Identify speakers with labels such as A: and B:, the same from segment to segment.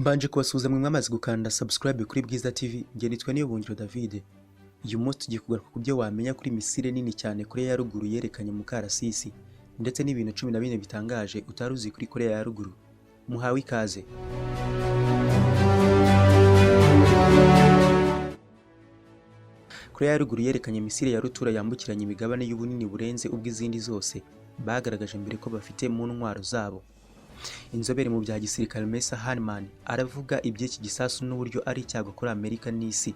A: Mbanje kubasuhuza mwe mwamaze gukanda subscribe kuri Bwiza TV, njye nitwa Niyobungiro David. Uyu munsi tugiye kugaruka ku byo wamenya kuri misile nini cyane Korea ya Ruguru yerekanye mu karasisi, ndetse n'ibintu 14 bitangaje utari uzi kuri Korea ya Ruguru. Muhawe ikaze. Korea ya Ruguru yerekanye misile ya rutura yambukiranya imigabane y'ubunini burenze ubw'izindi zose bagaragaje mbere ko bafite mu ntwaro zabo. Inzobere mu bya gisirikare Mesa Hanman aravuga iby'iki gisasu n'uburyo ari icyago kuri Amerika n'isi.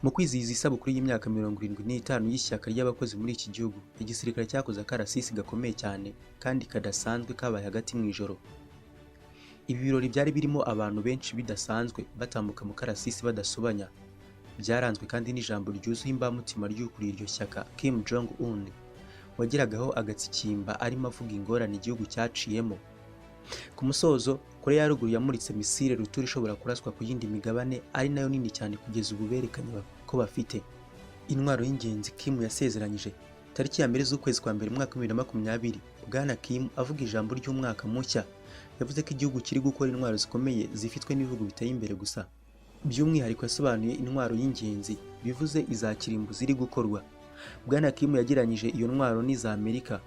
A: Mu kwizihiza isabukuru y'imyaka 75 y'ishyaka ry'abakozi muri iki gihugu, igisirikare cyakoze akarasisi gakomeye cyane kandi kadasanzwe kabaye hagati mu ijoro. Ibi birori byari birimo abantu benshi bidasanzwe batambuka mu karasisi badasobanya. Byaranzwe kandi n'ijambo ryuzuye imbamutima ry'ukuriye iryo shyaka Kim Jong Un, wagiragaho agatsikimba arimo avuga ingorane igihugu cyaciyemo. Ku musozo, Korea ya Ruguru yamuritse misile rutura ishobora kuraswa ku yindi migabane ari nayo nini cyane kugeza ubu berekanye ko bafite. Intwaro y'ingenzi Kim yasezeranyije tariki ya mbere z'ukwezi kwa mbere mwaka 2020, Bwana Kim avuga ijambo ry'umwaka mushya yavuze ko igihugu kiri gukora intwaro zikomeye zifitwe n'ibihugu biteye imbere gusa. By'umwihariko yasobanuye intwaro y'ingenzi bivuze izakirimbu ziri gukorwa. Bwana Kim yageranyije iyo ntwaro n'iza Amerika,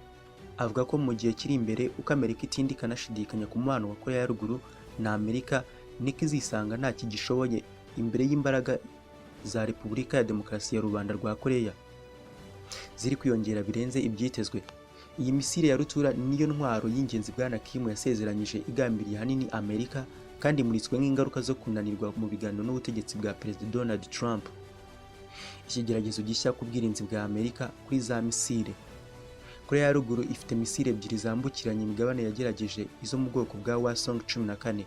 A: avuga ko mu gihe kiri imbere uko Amerika itindi kanashidikanya ku mubano wa Korea ya Ruguru na Amerika, niko izisanga nta kigishoboye imbere y'imbaraga za Repubulika ya Demokarasi ya Rubanda rwa Korea ziri kwiyongera birenze ibyitezwe. Iyi misile ya rutura niyo ntwaro y'ingenzi Bwana Kim yasezeranyije igambiriye hanini Amerika, kandi imuritswe nk'ingaruka zo kunanirwa mu biganiro n'ubutegetsi bwa Perezida Donald Trump. Ikigeragezo gishya ku bwirinzi bwa Amerika kuri za misile. Korea ya Ruguru ifite misile ebyiri zambukiranya imigabane yagerageje izo mu bwoko bwa Hwasong 14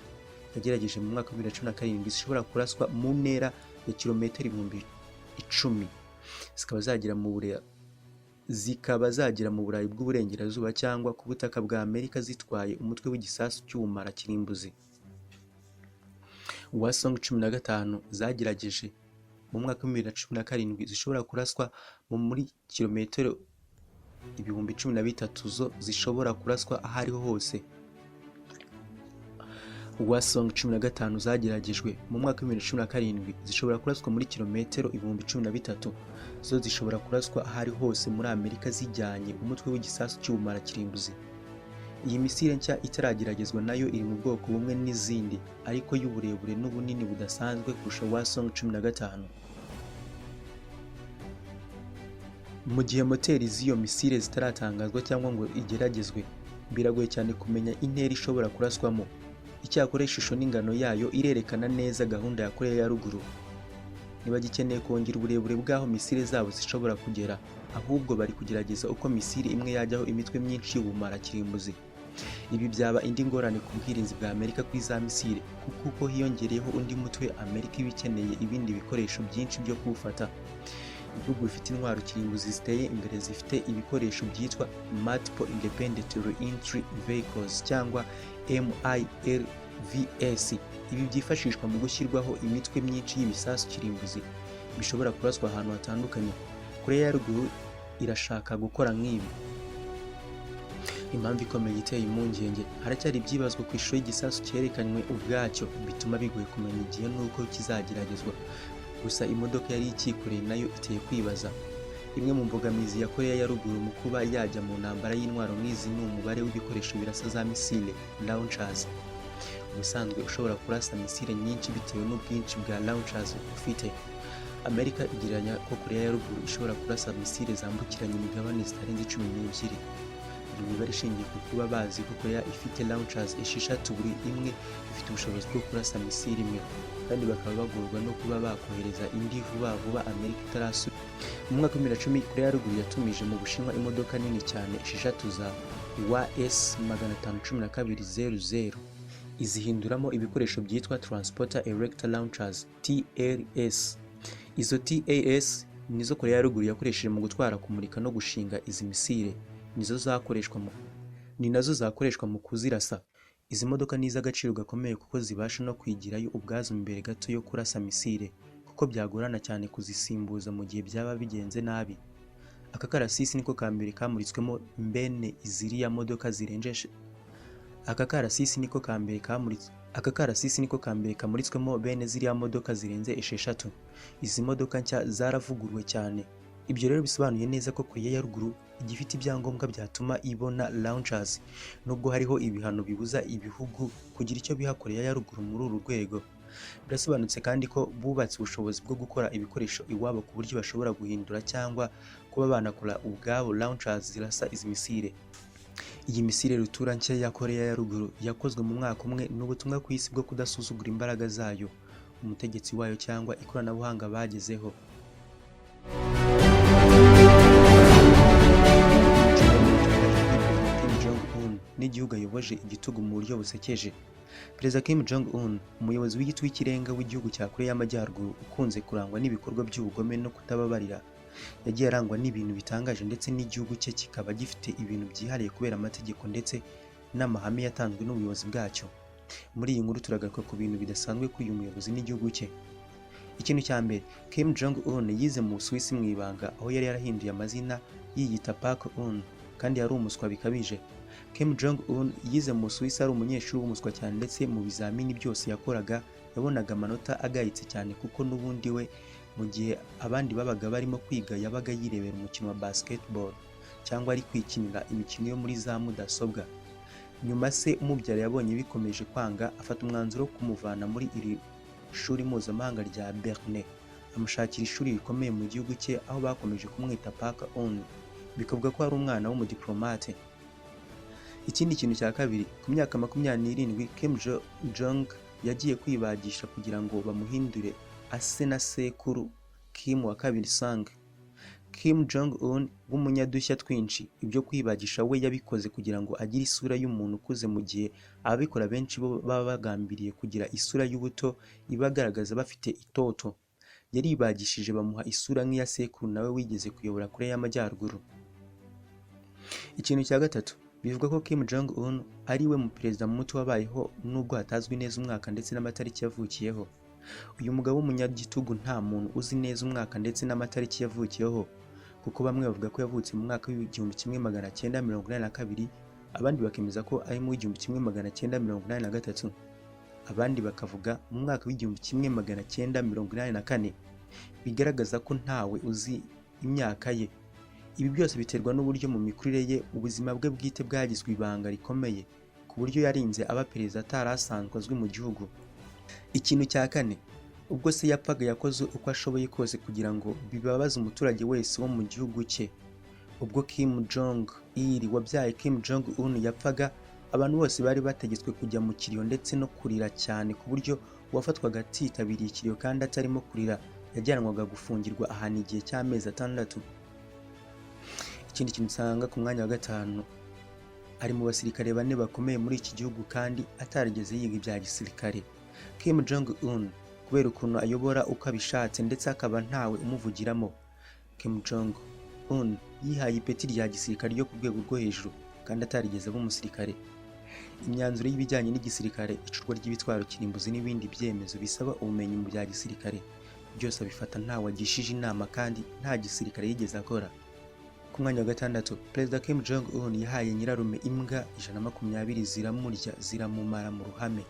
A: yagerageje mu mwaka 2017 zishobora kuraswa mu ntera ya kilometero 10,000, zikaba zagera mu Burayi bw'uburengerazuba cyangwa ku butaka bwa Amerika zitwaye umutwe w'igisasu cy'ubumara kirimbuzi. Hwasong 15 zagerageje mu mwaka 2017 zishobora kuraswa muri kilometero 13,000 zo zishobora kuraswa ahariho hose. Hwasong 15 zageragejwe mu mwaka 2017 zishobora kuraswa muri kilometero 13,000 zo zishobora kuraswa ahariho hose muri Amerika zijyanye umutwe w'igisasu cy'ubumara kirimbuzi. Iyi misile nshya itarageragezwa nayo iri mu bwoko bumwe n'izindi, ariko y'uburebure n'ubunini budasanzwe kurusha Hwasong 15. Mu gihe moteri z'iyo misile zitaratangazwa cyangwa ngo igeragezwe, biragoye cyane kumenya intera ishobora kuraswamo. Icyakora ishusho n'ingano yayo irerekana neza gahunda ya Korea ya Ruguru. Ntibagikeneye kongera uburebure bw'aho misile zabo zishobora kugera, ahubwo bari kugerageza uko misile imwe yajyaho imitwe myinshi y'ubumara kirimbuzi. Ibi byaba indi ngorane ku bwirinzi bwa Amerika kuri za misile, kuko hiyongereyeho undi mutwe Amerika iba ikeneye ibindi bikoresho byinshi byo kuwufata. Ibihugu bifite intwaro kirimbuzi ziteye imbere zifite ibikoresho byitwa Multiple Independent Reentry Vehicles cyangwa MIRVs. Ibi byifashishwa mu gushyirwaho imitwe myinshi y'ibisasu kirimbuzi bishobora kuraswa ahantu hatandukanye. Korea ya Ruguru irashaka gukora nk'ibi. Impamvu ikomeye iteye impungenge, haracyari ibyibazwa ku ishusho y'igisasu cyerekanywe ubwacyo bituma bigoye kumenya igihe n'uko kizageragezwa. Gusa imodoka yari ikikoreye nayo iteye kwibaza. Imwe mu mbogamizi ya Korea ya Ruguru mu kuba yajya mu ntambara y'intwaro nk'izi ni umubare w'ibikoresho birasa za misile launchers. Ubusanzwe ushobora kurasa misile nyinshi bitewe n'ubwinshi bwa launchers ufite. Amerika igereranya ko Korea ya Ruguru ishobora kurasa misile zambukiranya imigabane zitarenze 12. Iyi mibare ishingiye ku kuba bazi ko Korea ifite launchers 6 buri imwe ifite ubushobozi bwo kurasa misile imwe, kandi bakaba bagorwa no kuba bakohereza indi vuba vuba Amerika itarasubira. Mu mwaka 2010 Korea ya Ruguru yatumije mu Bushinwa imodoka nini cyane 6 za WS-51200 izihinduramo ibikoresho byitwa Transporter Erector Launchers TLS. Izo TAS nizo Korea ya Ruguru yakoresheje mu gutwara, kumurika no gushinga izi misile. Ni nazo zakoreshwa mu kuzirasa. Izi modoka ni iz'agaciro gakomeye kuko zibasha no kwigirayo ubwazo mbere gato yo kurasa misile, kuko byagorana cyane kuzisimbuza mu gihe byaba bigenze nabi. Aka karasisi niko kambere kamuritswemo mbene iziriya modoka zirenje Aka karasisi niko kambere Aka karasisi niko ka mbere kamuritswemo bene ziriya modoka zirenze 6. Izi modoka nshya zaravuguruwe cyane. Ibyo rero bisobanuye neza ko Korea ya Ruguru igifite ibyangombwa byatuma ibona launchers, nubwo hariho ibihano bibuza ibihugu kugira icyo biha Korea ya Ruguru muri uru rwego. Birasobanutse kandi ko bubatse ubushobozi bwo gukora ibikoresho iwabo ku buryo bashobora guhindura cyangwa kuba banakora ubwabo launchers zirasa izi misile. Iyi misile rutura nshya ya Korea ya Ruguru yakozwe mu mwaka umwe n'ubutumwa ku isi bwo kudasuzugura imbaraga zayo, umutegetsi wayo cyangwa ikoranabuhanga bagezeho. Kim Jong-un n'igihugu ayoboje igitugu mu buryo busekeje. Perezida Kim Jong-un, umuyobozi w'igiti w'ikirenga w'igihugu cya Korea y'Amajyaruguru ukunze kurangwa n'ibikorwa by'ubugome no kutababarira, yagiye arangwa n'ibintu bitangaje ndetse n'igihugu cye kikaba gifite ibintu byihariye kubera amategeko ndetse n'amahame yatanzwe n'ubuyobozi bwacyo. Muri iyi nkuru turagaruka ku bintu bidasanzwe kuri uyu muyobozi n'igihugu cye. Ikintu cya mbere, Kim Jong-un yize mu Busuwisi mu ibanga, aho yari yarahinduye amazina yiyita Park Un, kandi yari umuswa bikabije. Kim Jong-un yize mu Busuwisi ari umunyeshuri w'umuswa cyane ndetse mu bizamini byose yakoraga yabonaga amanota agayitse cyane kuko n'ubundi we mu gihe abandi babaga barimo kwiga yabaga yirebera umukino wa basketball cyangwa ari kwikinira imikino yo muri za mudasobwa. Nyuma se umubyara yabonye bikomeje kwanga, afata umwanzuro wo kumuvana muri iri shuri mpuzamahanga rya Berne, amushakira ishuri rikomeye mu gihugu cye aho bakomeje kumwita Park Un, bikavuga ko ari umwana w'umudiplomate. Ikindi kintu cya kabiri, ku myaka 27 Kim Jong yagiye kwibagisha kugira ngo bamuhindure ase na sekuru Kim wa kabiri Sang. Kim Jong-un w'umunyadushya twinshi, ibyo kwibagisha we yabikoze kugira ngo agire isura y'umuntu ukuze, mu gihe ababikora benshi bo baba bagambiriye kugira isura y'ubuto ibagaragaza bafite itoto. Yaribagishije bamuha isura nk'iya sekuru nawe wigeze kuyobora Korea y'Amajyaruguru. Ikintu cya gatatu, bivuga ko Kim Jong-un ari we mu perezida muto wabayeho nubwo hatazwi neza umwaka ndetse n'amatariki yavukiyeho. Uyu mugabo w'umunyagitugu nta muntu uzi neza umwaka ndetse n'amatariki yavukiyeho, kuko bamwe bavuga ko yavutse mu mwaka w'1982, abandi bakemeza ko ari mu 1983, abandi bakavuga mu mwaka w'1984, bigaragaza ko ntawe uzi imyaka ye. Ibi byose biterwa n'uburyo mu mikurire ye ubuzima bwe bwite bwagizwe ibanga rikomeye, ku buryo yarinze aba perezida atarasanzwe azwi mu gihugu. Ikintu cya kane, ubwo se yapfaga yakoze uko ashoboye kose kugira ngo bibabaze umuturage wese wo mu gihugu cye. Ubwo Kim Jong-il wabyaye Kim Jong-un yapfaga, abantu bose bari bategetswe kujya mu kiriyo ndetse no kurira cyane, ku buryo uwafatwaga atitabiriye ikiriyo kandi atarimo kurira yajyanwaga gufungirwa ahantu igihe cy'amezi 6. Ikindi kintu usanga ku mwanya wa 5, ari mu basirikare 4 bakomeye muri iki gihugu kandi atarigeze yiga ibya gisirikare. Kim Jong-un kubera ukuntu ayobora uko abishatse ndetse akaba ntawe umuvugiramo, Kim Jong-un yihaye ipeti rya gisirikare ryo ku rwego rwo hejuru kandi atarigeze aba umusirikare. Imyanzuro y'ibijyanye n'igisirikare, icurwa ry'ibitwaro kirimbuzi n'ibindi byemezo bisaba ubumenyi mu bya gisirikare, byose abifata ntawe agishije inama kandi nta gisirikare yigeze akora. Ku mwanya wa 6, Perezida Kim Jong-un yahaye nyirarume imbwa 120 ziramurya ziramumara mu ruhame.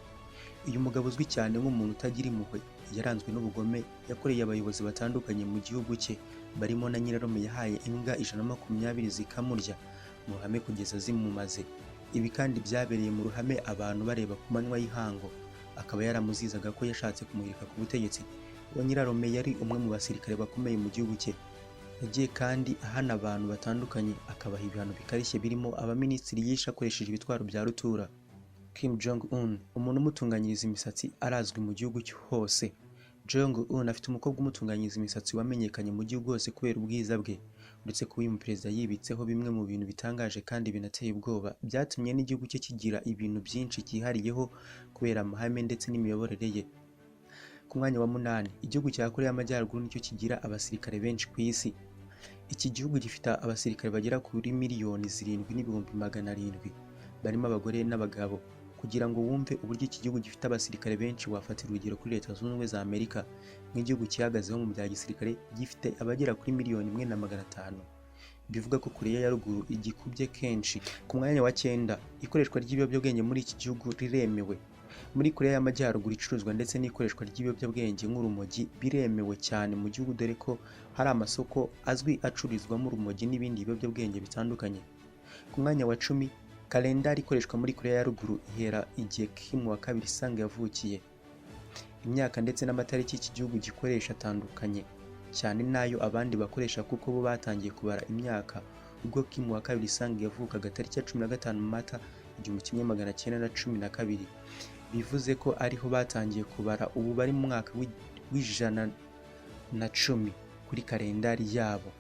A: Uyu mugabo uzwi cyane nk'umuntu utagira impuhwe, yaranzwe n'ubugome, yakoreye abayobozi batandukanye mu gihugu cye, barimo na nyirarume yahaye imbwa 120 zikamurya mu ruhame kugeza zimumaze. Ibi kandi byabereye mu ruhame abantu bareba ku manywa y'ihango, akaba yaramuzizaga ko yashatse kumuhirika ku butegetsi. Uwo nyirarume yari umwe mu basirikare bakomeye mu gihugu cye. Yagiye kandi ahana abantu batandukanye, akabaha ibihano bikarishye birimo abaminisitiri yishe akoresheje ibitwaro bya rutura. Kim Jong-un, umuntu umutunganyiriza imisatsi arazwi mu gihugu hose. Jong-un afite umukobwa umutunganyiriza imisatsi wamenyekanye mu gihugu hose kubera ubwiza bwe, uretse kuba uyu perezida yibitseho bimwe mu bintu bitangaje kandi binateye ubwoba, byatumye n'igihugu cye kigira ibintu byinshi cyihariyeho kubera amahame ndetse n'imiyoborere ye. Ku mwanya wa 8, igihugu cya Korea y'Amajyaruguru nicyo kigira abasirikare benshi ku isi. Iki gihugu gifite abasirikare bagera kuri miliyoni 7,700,000, barimo abagore n'abagabo. Kugira ngo wumve uburyo iki gihugu gifite abasirikare benshi, wafatira urugero kuri Leta Zunze Ubumwe za Amerika, nk'igihugu cyihagazeho mu bya gisirikare gifite abagera kuri 1,500,000. Bivuga ko Korea ya Ruguru igikubye kenshi. Ku mwanya wa 9, ikoreshwa ry'ibiyobyabwenge muri iki gihugu riremewe. Muri Koreya y'Amajyaruguru icuruzwa ndetse n'ikoreshwa ry'ibiyobyabwenge nk'urumogi biremewe cyane mu gihugu, dore ko hari amasoko azwi acururizwamo urumogi n'ibindi biyobyabwenge bitandukanye. Ku mwanya wa 10, kalendari ikoreshwa muri Koreya ya Ruguru ihera igihe Kim wa kabiri Sang yavukiye. Imyaka ndetse n'amatariki iki gihugu gikoresha atandukanye cyane n'ayo abandi bakoresha, kuko bo batangiye kubara imyaka ubwo Kim wa kabiri Sang yavukaga tariki ya 15 Mata 1912, bivuze ko ariho batangiye kubara. Ubu bari mu mwaka w'110 kuri kalendari yabo.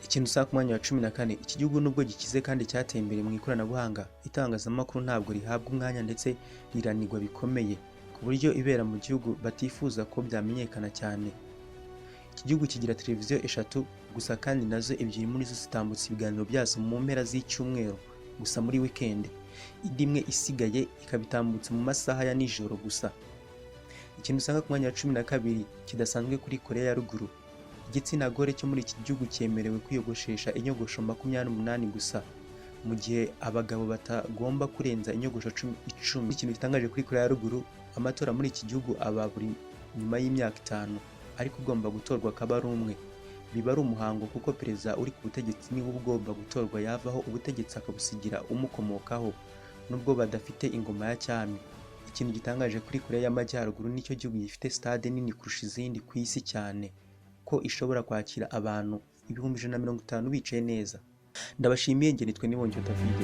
A: Ikintu usanga ku mwanya wa 14, iki gihugu nubwo gikize kandi cyateye imbere mu ikoranabuhanga, itangazamakuru ntabwo rihabwa umwanya ndetse riranigwa bikomeye, ku buryo ibera mu gihugu batifuza ko byamenyekana cyane. Iki gihugu kigira televiziyo 3 gusa, kandi nazo 2 muri zo zitambutsa ibiganiro byazo mu mpera z'icyumweru gusa muri weekend, indi imwe isigaye ikabitambutsa mu masaha ya nijoro gusa. Ikintu usanga ku mwanya wa 12 kidasanzwe kuri Koreya ya Ruguru, igitsina gore cyo muri iki gihugu cyemerewe kwiyogoshesha inyogosho 28 gusa, mu gihe abagabo batagomba kurenza inyogosho 10. Ikintu gitangaje kuri Koreya ya Ruguru, amatora muri iki gihugu aba buri nyuma y'imyaka 5, ariko ugomba gutorwa akaba ari umwe. Biba ari umuhango kuko perezida uri ku butegetsi niwe ugomba gutorwa, yavaho ubutegetsi akabusigira umukomokaho, nubwo badafite ingoma ya cyami. Ikintu gitangaje kuri Koreya y'Amajyaruguru, nicyo gihugu gifite stade nini kurusha izindi ku isi cyane, ko ishobora kwakira abantu 150,000 bicaye neza. Ndabashimiye, nge nitwe Nibongeyo David.